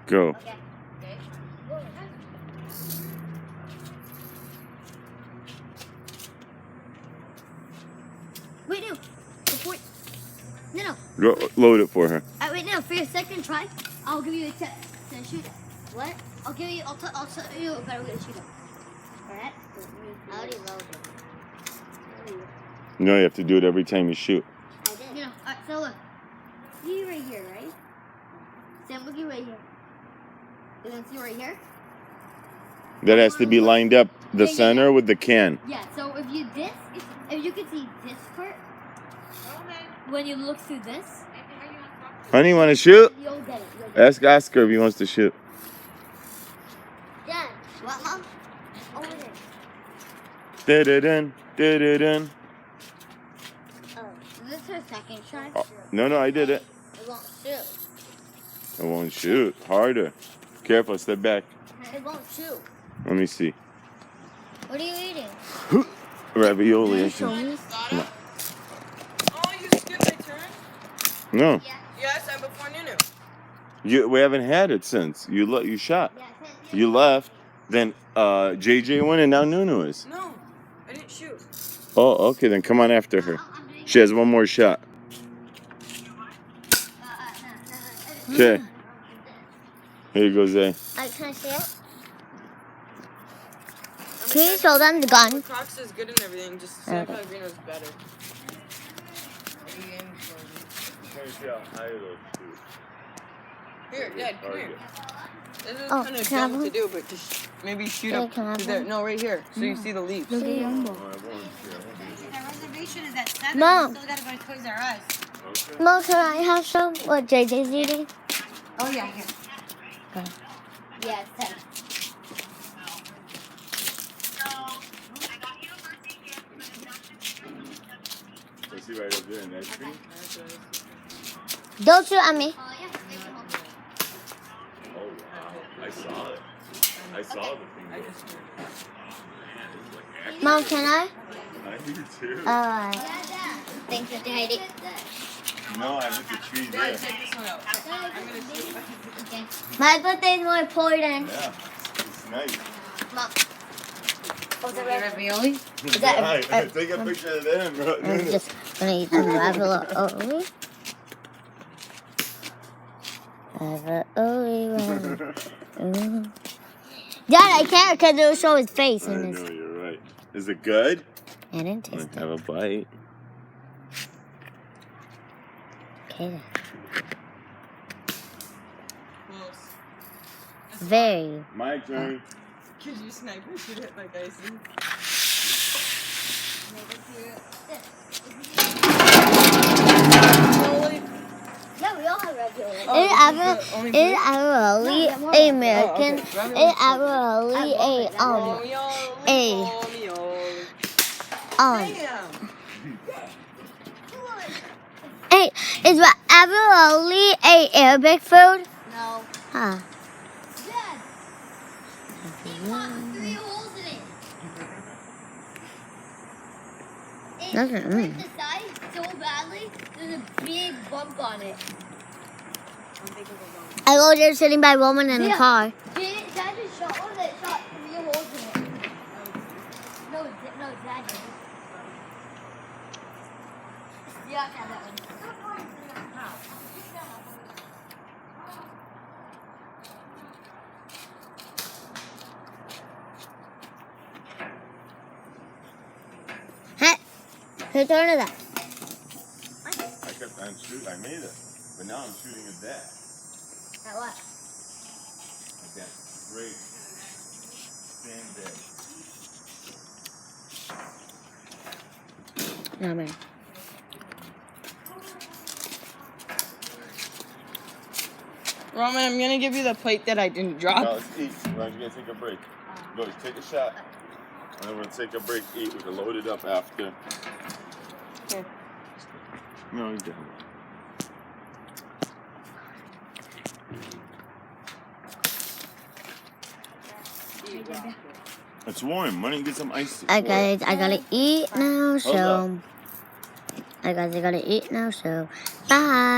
Go. Okay. Wait, no. Before... No. Go, load it for her. Wait, no. For your second try, I'll give you a tip to shoot it. What? I'll tell you a better way to shoot it. Alright? I already loaded. No, you have to do it every time you shoot. I did. Yeah. Alright, so look. See right here, right? Sam, look right here. You can see right here? That has to be lined up the center with the can. Yeah, so if you can see this part, when you look through this, Honey, you want to shoot? you'll get it. Ask Oscar if he wants to shoot. Dad, what, Mom? Over there. Da-da-dun, da-da-dun. Oh, is this her second try? Oh, no, I did it. It won't shoot. I won't shoot. Harder. Careful, step back. It won't shoot. Let me see. What are you eating? Ravioli. I Show think. me. No. Oh, you skipped my turn? No. Yes, I'm before Nunu. We haven't had it since. You shot. Yeah, You left. Then JJ went and now Nunu is. No, I didn't shoot. Oh, okay. Then come on after her. She has one more shot. Okay. Here you go, Zay. Can I see it? Can you show them the gun? Cox is good and everything, just San Pellegrino's better. Here, Dad, come here. This is kind of dumb to do, but just maybe shoot up to there. No, right here, so you see the leaves. Look at Yumbo. The reservation is at 7. Mom. We still gotta go to Toys R Us. Mom, can I have some? What JJ's eating? Oh, yeah, here. Yeah, it's 10. Is he right up there in that tree? Don't shoot at me. Oh, wow. I saw it. I saw the thing. Mom, can I? I do too. Thanks, Mr. Heidi. No, I hit the tree Dad, there. check this one out. I'm gonna shoot. Okay. My birthday is more important. Yeah, it's nice. Mom. Ravioli? Right. Take a picture of them, bro. I'm just gonna eat some ravioli. Ravioli. Dad, I can't because it'll show his face. I know, you're right. Is it good? I didn't taste it. Have a bite. Okay. Close. Very. My turn. Could you sniper shoot it like I see? Yeah, we all have ravioli. Oh, Is ravioli American? Is ravioli Damn. Hey, is ravioli a Arabic food? No. Huh. Dad, it got 3 holes in it. It hurt the side so badly, there's a big bump on it. I was there sitting by Roman in the car. Dad just shot one that shot 3 holes in it. No, Dad did. You have to have that one. Hey, who turned that? I kept on shooting. I made it. But now I'm shooting at that. At what? At that great sandbag. No, man. Roman, I'm gonna give you the plate that I didn't drop. No, let's eat. We're gonna take a break. Go, take a shot. And then we're gonna take a break, eat. We can load it up after. Okay. No, you don't. It's warm. Why don't you get some ice? I gotta eat now, Hold so. I gotta eat now, so. Bye.